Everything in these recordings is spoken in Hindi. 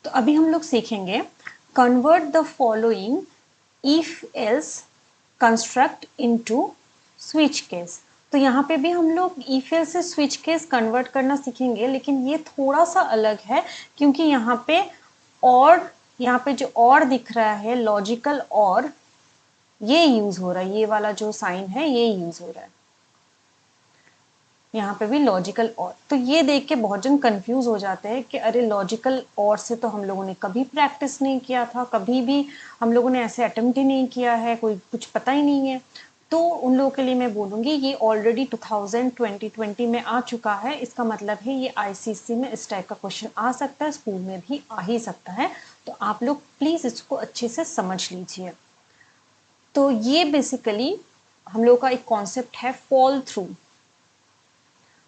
तो अभी हम लोग सीखेंगे convert the following if else construct into switch case. तो यहाँ पे भी हम लोग इफ एल्स से स्विच केस कन्वर्ट करना सीखेंगे, लेकिन ये थोड़ा सा अलग है क्योंकि यहाँ पे और, यहाँ पे जो और दिख रहा है लॉजिकल और, ये यूज हो रहा है, ये वाला जो साइन है ये यूज हो रहा है, यहाँ पे भी लॉजिकल और। तो ये देख के बहुत जन कंफ्यूज हो जाते हैं कि अरे लॉजिकल और से तो हम लोगों ने कभी प्रैक्टिस नहीं किया था, कभी भी हम लोगों ने ऐसे अटेम्प्ट ही नहीं किया है, कोई कुछ पता ही नहीं है। तो उन लोगों के लिए मैं बोलूंगी ये ऑलरेडी 2020 में आ चुका है, इसका मतलब है ये आईसीएसई में इस टाइप का क्वेश्चन आ सकता है, स्कूल में भी आ ही सकता है। तो आप लोग प्लीज इसको अच्छे से समझ लीजिए। तो ये बेसिकली हम लोग का एक कॉन्सेप्ट है फॉल थ्रू।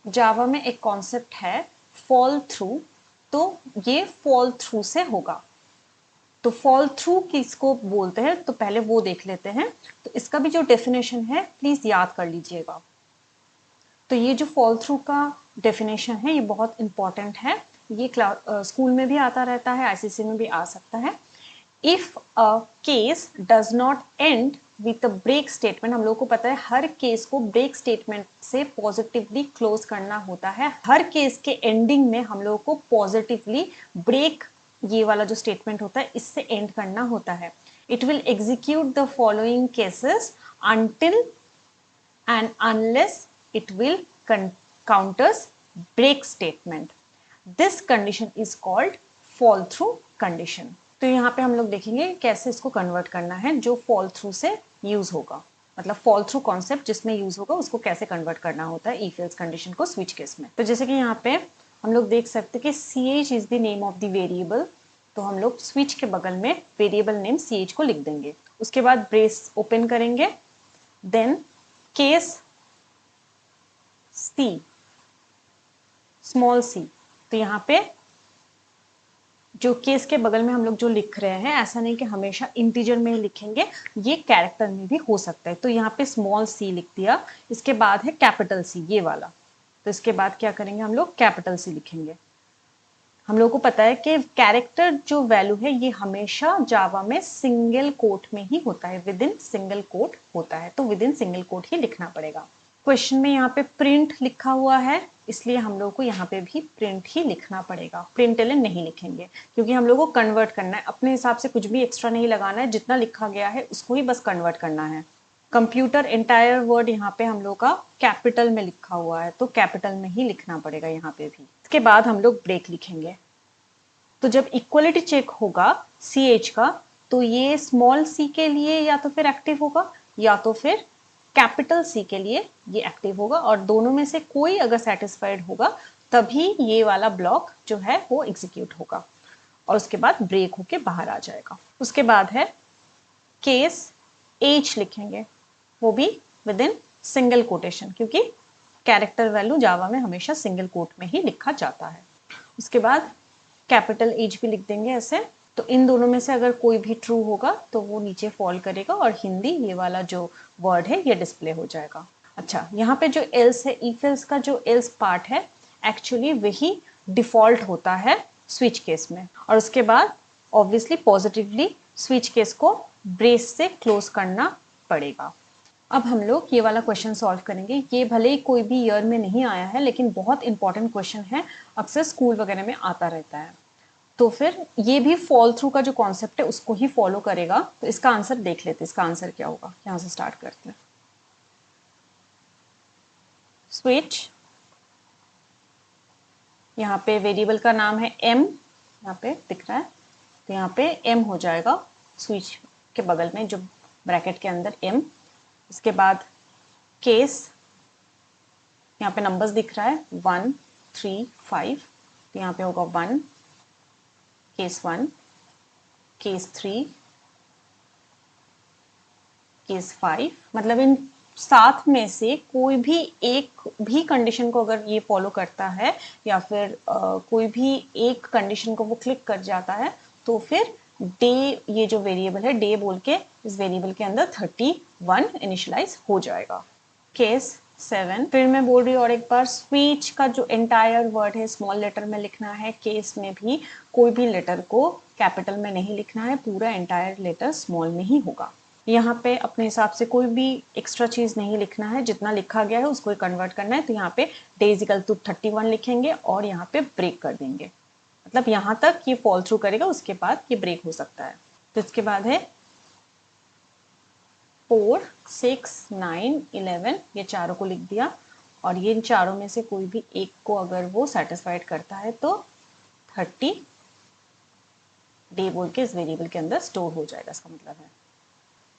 जावा में एक कॉन्सेप्ट है फॉल थ्रू, तो ये फॉल थ्रू से होगा। तो फॉल थ्रू किसको बोलते हैं तो पहले वो देख लेते हैं। तो इसका भी जो डेफिनेशन है प्लीज याद कर लीजिएगा। तो ये जो फॉल थ्रू का डेफिनेशन है ये बहुत इंपॉर्टेंट है, ये स्कूल में भी आता रहता है, आईसीएसई में भी आ सकता है। If a case does not end with a break statement, हम लोग को पता है हर केस को ब्रेक स्टेटमेंट से पॉजिटिवली क्लोज करना होता है, हर केस के एंडिंग में हम लोग को पॉजिटिवली ब्रेक, ये वाला जो स्टेटमेंट होता है इससे एंड करना होता है। It will execute the following cases until and unless it will counters break statement. This condition is called fall through condition. तो यहाँ पे हम लोग देखेंगे कैसे इसको कन्वर्ट करना है जो फॉल थ्रू से यूज होगा, मतलब फॉल थ्रू कॉन्सेप्ट जिसमें यूज होगा उसको कैसे कन्वर्ट करना होता है इफ एल्स कंडीशन को स्विच केस में। तो जैसे कि यहाँ पे हम लोग देख सकते हैं कि ch is the name of the variable, तो हम लोग स्विच के बगल में वेरिएबल नेम ch को लिख देंगे। उसके बाद ब्रेस ओपन करेंगे, देन केस सी, स्मॉल सी। तो यहाँ पे जो केस के बगल में हम लोग जो लिख रहे हैं, ऐसा नहीं कि हमेशा इंटीजर में ही लिखेंगे, ये कैरेक्टर में भी हो सकता है। तो यहाँ पे स्मॉल सी लिख दिया, इसके बाद है कैपिटल सी, ये वाला। तो इसके बाद क्या करेंगे हम लोग, कैपिटल सी लिखेंगे। हम लोग को पता है कि कैरेक्टर जो वैल्यू है ये हमेशा जावा में सिंगल कोट में ही होता है, विद इन सिंगल कोट होता है, तो विद इन सिंगल कोट ही लिखना पड़ेगा। क्वेश्चन में यहाँ पे प्रिंट लिखा हुआ है, इसलिए हम लोग को यहाँ पे भी प्रिंट ही लिखना पड़ेगा, प्रिंट एलन नहीं लिखेंगे क्योंकि हम लोग को कन्वर्ट करना है, अपने हिसाब से कुछ भी एक्स्ट्रा नहीं लगाना है, जितना लिखा गया है उसको ही बस कन्वर्ट करना है। कंप्यूटर एंटायर वर्ड यहाँ पे हम लोग का कैपिटल में लिखा हुआ है, तो कैपिटल में ही लिखना पड़ेगा यहाँ पे भी। इसके बाद हम लोग ब्रेक लिखेंगे। तो जब इक्वलिटी चेक होगा ch का, तो ये स्मॉल c के लिए या तो फिर एक्टिव होगा या तो फिर कैपिटल सी के लिए ये एक्टिव होगा, और दोनों में से कोई अगर सेटिस्फाइड होगा तभी ये वाला ब्लॉक जो है वो एग्जीक्यूट होगा, और उसके बाद ब्रेक होके बाहर आ जाएगा। उसके बाद है केस एच लिखेंगे, वो भी विद इन सिंगल कोटेशन, क्योंकि कैरेक्टर वैल्यू जावा में हमेशा सिंगल कोट में ही लिखा जाता है। उसके बाद कैपिटल एच भी लिख देंगे ऐसे। तो इन दोनों में से अगर कोई भी ट्रू होगा तो वो नीचे फॉल करेगा और हिंदी ये वाला जो वर्ड है ये डिस्प्ले हो जाएगा। अच्छा, यहाँ पे जो एल्स है, इफ एल्स का जो एल्स पार्ट है एक्चुअली वही डिफॉल्ट होता है स्विच केस में, और उसके बाद ऑब्वियसली पॉजिटिवली स्विच केस को ब्रेस से क्लोज करना पड़ेगा। अब हम लोग ये वाला क्वेश्चन सॉल्व करेंगे। ये भले ही कोई भी ईयर में नहीं आया है लेकिन बहुत इंपॉर्टेंट क्वेश्चन है, अक्सर स्कूल वगैरह में आता रहता है। तो फिर ये भी फॉल थ्रू का जो कॉन्सेप्ट है उसको ही फॉलो करेगा। तो इसका आंसर देख लेते हैं, इसका आंसर क्या होगा। यहां से स्टार्ट करते हैं। स्विच, यहाँ पे वेरिएबल का नाम है m, यहाँ पे दिख रहा है, तो यहाँ पे m हो जाएगा स्विच के बगल में जो ब्रैकेट के अंदर m। इसके बाद केस, यहाँ पे नंबर्स दिख रहा है 1 3 5, तो यहाँ पे होगा 1 केस 1, केस 3, केस 5। मतलब इन 7 में से कोई भी एक भी कंडीशन को अगर ये फॉलो करता है या फिर कोई भी एक कंडीशन को वो क्लिक कर जाता है तो फिर डे, ये जो वेरिएबल है डे बोल के इस वेरिएबल के अंदर 31 इनिशियलाइज हो जाएगा। केस 7। फिर मैं बोल रही हूँ और एक बार, स्पीच का जो एंटायर वर्ड है स्मॉल लेटर में लिखना है। केस में भी कोई भी लेटर को कैपिटल में नहीं लिखना है, पूरा एंटायर लेटर स्मॉल में ही होगा। यहाँ पे अपने हिसाब से कोई भी एक्स्ट्रा चीज नहीं लिखना है, जितना लिखा गया है उसको ही कन्वर्ट करना है। तो यहाँ पे डेजिकल टू 31 लिखेंगे और यहाँ पे ब्रेक कर देंगे, मतलब यहाँ तक ये फॉल थ्रू करेगा, उसके बाद ये ब्रेक हो सकता है। तो इसके बाद है 4, 6, 9, 11, ये चारों को लिख दिया। और ये इन चारों में से कोई भी एक को अगर वो सेटिस्फाइड करता है तो 30 डे बोल के इस वेरिएबल के अंदर स्टोर हो जाएगा, इसका मतलब है।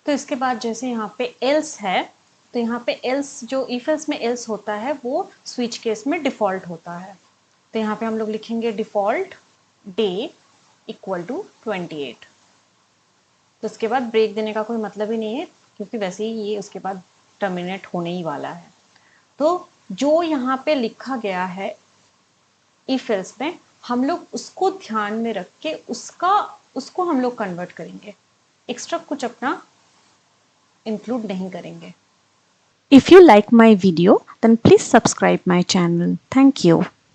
तो इसके बाद जैसे यहाँ पे एल्स है, तो यहाँ पे एल्स, जो इफ एल्स में एल्स होता है वो स्विच केस में डिफॉल्ट होता है। तो यहाँ पे हम लोग लिखेंगे डिफॉल्ट डे इक्वल टू 28। तो उसके बाद ब्रेक देने का कोई मतलब ही नहीं है, क्योंकि वैसे ही ये उसके बाद टर्मिनेट होने ही वाला है। तो जो यहाँ पे लिखा गया है इफ एल्स में, हम लोग उसको ध्यान में रख के उसको हम लोग कन्वर्ट करेंगे, एक्स्ट्रा कुछ अपना इंक्लूड नहीं करेंगे। If you like my video, then please subscribe my channel. Thank you.